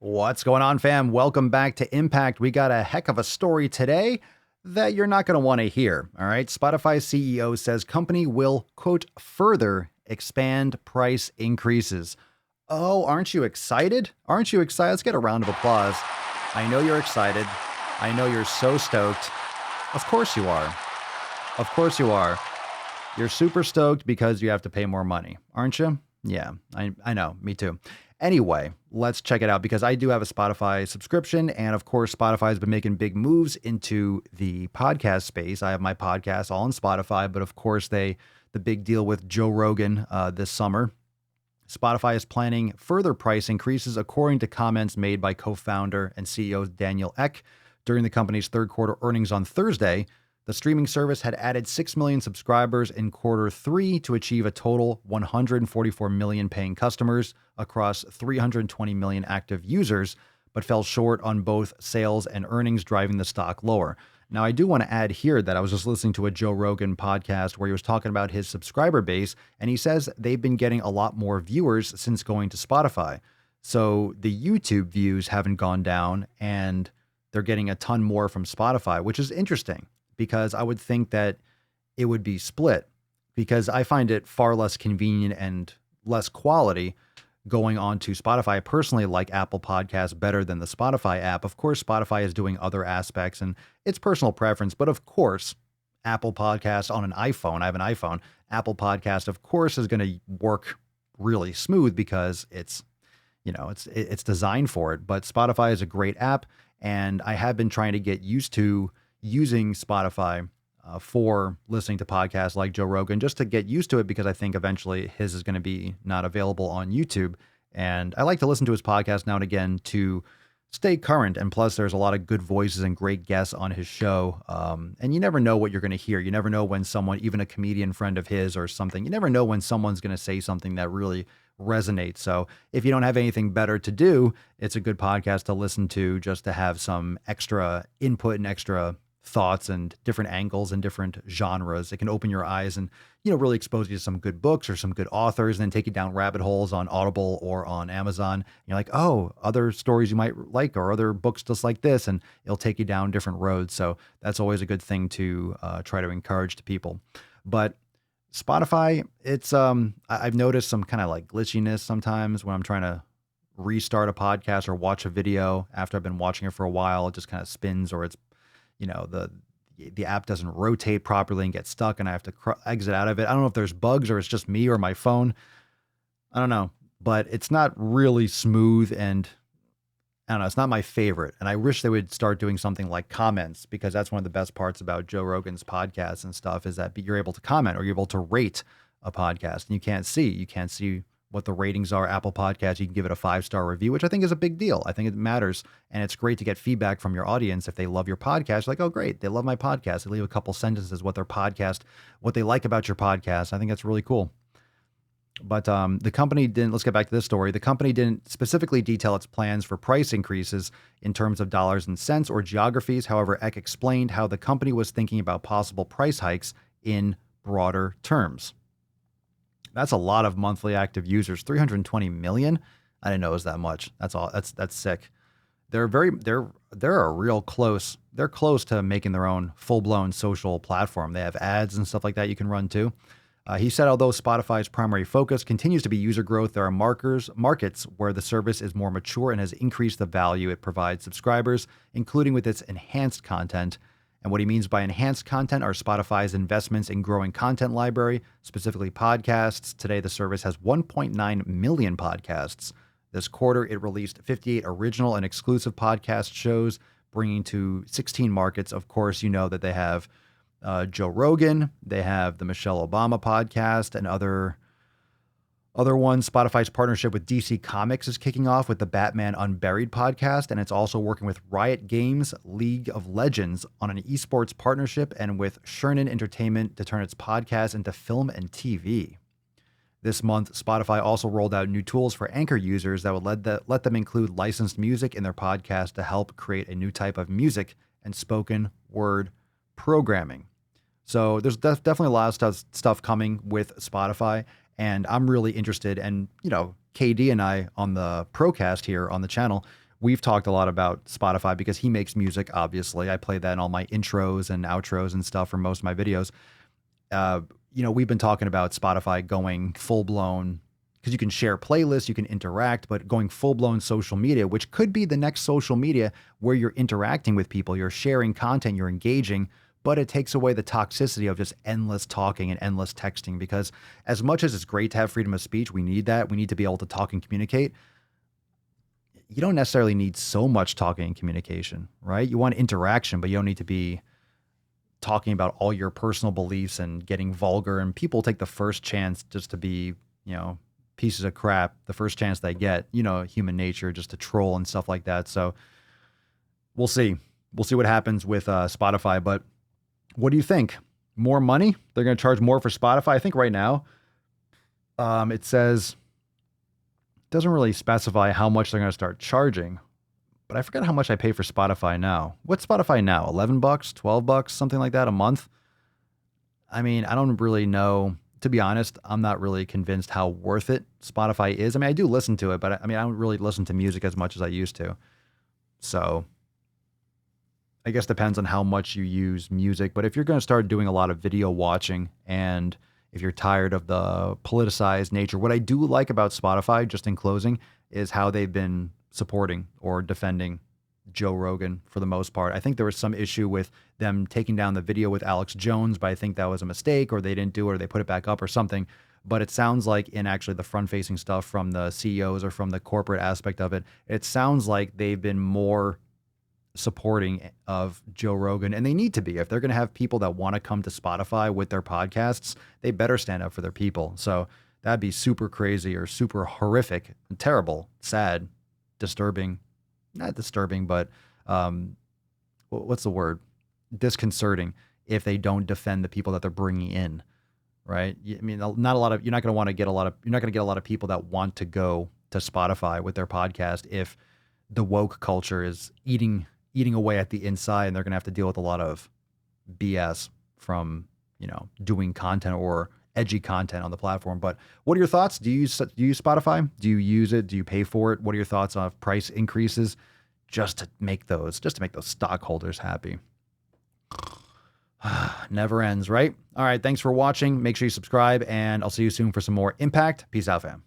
What's going on, fam? Welcome back to Impact. We got a heck of a story today that you're not going to want to hear. All right. Spotify CEO says company will, quote, further expand price increases. Oh, aren't you excited? Aren't you excited? Let's get a round of applause. I know you're excited. I know you're so stoked. Of course you are. Of course you are. You're super stoked because you have to pay more money, aren't you? Yeah, I know. Me too. Anyway, let's check it out because I do have a Spotify subscription. And of course, Spotify has been making big moves into the podcast space. I have my podcast all on Spotify, but of course, the big deal with Joe Rogan this summer. Spotify is planning further price increases, according to comments made by co-founder and CEO Daniel Ek during the company's third quarter earnings on Thursday. The streaming service had added 6 million subscribers in quarter three to achieve a total 144 million paying customers across 320 million active users, but fell short on both sales and earnings, driving the stock lower. Now, I do want to add here that I was just listening to a Joe Rogan podcast where he was talking about his subscriber base, and he says they've been getting a lot more viewers since going to Spotify. So the YouTube views haven't gone down, and they're getting a ton more from Spotify, which is interesting, because I would think that it would be split, because I find it far less convenient and less quality going on to Spotify. I personally like Apple Podcasts better than the Spotify app. Of course, Spotify is doing other aspects and it's personal preference, but of course, Apple Podcasts on an iPhone, I have an iPhone, Apple Podcast, of course, is going to work really smooth because it's designed for it. But Spotify is a great app, and I have been trying to get used to using Spotify for listening to podcasts like Joe Rogan, just to get used to it, because I think eventually his is going to be not available on YouTube. And I like to listen to his podcast now and again to stay current. And plus, there's a lot of good voices and great guests on his show. And you never know what you're going to hear. You never know when someone, even a comedian friend of his or something, you never know when someone's going to say something that really resonates. So if you don't have anything better to do, it's a good podcast to listen to, just to have some extra input and extra thoughts and different angles and different genres. It can open your eyes and, really expose you to some good books or some good authors, and then take you down rabbit holes on Audible or on Amazon. And you're like, oh, other stories you might like, or other books just like this, and it'll take you down different roads. So that's always a good thing to try to encourage to people. But Spotify, it's I've noticed some kind of like glitchiness sometimes when I'm trying to restart a podcast or watch a video after I've been watching it for a while. It just kind of spins, or it's the app doesn't rotate properly and get stuck, and I have to exit out of it. I don't know if there's bugs or it's just me or my phone. I don't know, but it's not really smooth, and I don't know, it's not my favorite. And I wish they would start doing something like comments, because that's one of the best parts about Joe Rogan's podcast and stuff, is that you're able to comment, or you're able to rate a podcast, and you can't see what the ratings are. Apple Podcasts, you can give it a 5-star review, which I think is a big deal. I think it matters. And it's great to get feedback from your audience. If they love your podcast, like, oh, great, they love my podcast. They leave a couple sentences, what they like about your podcast. I think that's really cool. But the company didn't, let's get back to this story. The company didn't specifically detail its plans for price increases in terms of dollars and cents or geographies. However, Eck explained how the company was thinking about possible price hikes in broader terms. That's a lot of monthly active users, 320 million. I didn't know it was that much. That's all. That's sick. They're close to making their own full-blown social platform. They have ads and stuff like that you can run too. He said, although Spotify's primary focus continues to be user growth, there are markets where the service is more mature and has increased the value it provides subscribers, including with its enhanced content. And what he means by enhanced content are Spotify's investments in growing content library, specifically podcasts. Today, the service has 1.9 million podcasts. This quarter, it released 58 original and exclusive podcast shows, bringing to 16 markets. Of course, you know that they have Joe Rogan, they have the Michelle Obama podcast, and other ones. Spotify's partnership with DC Comics is kicking off with the Batman Unburied podcast, and it's also working with Riot Games League of Legends on an esports partnership, and with Sherman Entertainment to turn its podcast into film and TV. This month, Spotify also rolled out new tools for Anchor users that would let them include licensed music in their podcast to help create a new type of music and spoken word programming. So there's definitely a lot of stuff coming with Spotify. And I'm really interested. And, KD and I on the Procast here on the channel, we've talked a lot about Spotify because he makes music, obviously. I play that in all my intros and outros and stuff for most of my videos. Uh, we've been talking about Spotify going full blown because you can share playlists, you can interact, but going full blown social media, which could be the next social media where you're interacting with people, you're sharing content, you're engaging, but it takes away the toxicity of just endless talking and endless texting. Because as much as it's great to have freedom of speech, we need that. We need to be able to talk and communicate. You don't necessarily need so much talking and communication, right? You want interaction, but you don't need to be talking about all your personal beliefs and getting vulgar. And people take the first chance just to be, pieces of crap, the first chance they get, human nature, just to troll and stuff like that. So we'll see. We'll see what happens with Spotify. But what do you think? More money? They're going to charge more for Spotify? I think right now it says, doesn't really specify how much they're going to start charging. But I forgot how much I pay for Spotify now. What's Spotify now? $11, $12, something like that a month? I mean, I don't really know. To be honest, I'm not really convinced how worth it Spotify is. I mean, I do listen to it, but I don't really listen to music as much as I used to. So I guess depends on how much you use music. But if you're going to start doing a lot of video watching, and if you're tired of the politicized nature, what I do like about Spotify, just in closing, is how they've been supporting or defending Joe Rogan for the most part. I think there was some issue with them taking down the video with Alex Jones, but I think that was a mistake, or they didn't do it, or they put it back up or something. But it sounds like in actually the front-facing stuff from the CEOs or from the corporate aspect of it, it sounds like they've been more supporting of Joe Rogan, and they need to be. If they're going to have people that want to come to Spotify with their podcasts, they better stand up for their people. So that'd be super crazy or super horrific, terrible, sad, disturbing, not disturbing, but what's the word? Disconcerting if they don't defend the people that they're bringing in, right? I mean, not a lot of, you're not going to get a lot of people that want to go to Spotify with their podcast if the woke culture is eating away at the inside, and they're going to have to deal with a lot of BS from, doing content or edgy content on the platform. But what are your thoughts? Do you use Spotify? Do you use it? Do you pay for it? What are your thoughts on price increases just to make those stockholders happy? Never ends, right? All right. Thanks for watching. Make sure you subscribe, and I'll see you soon for some more Impact. Peace out, fam.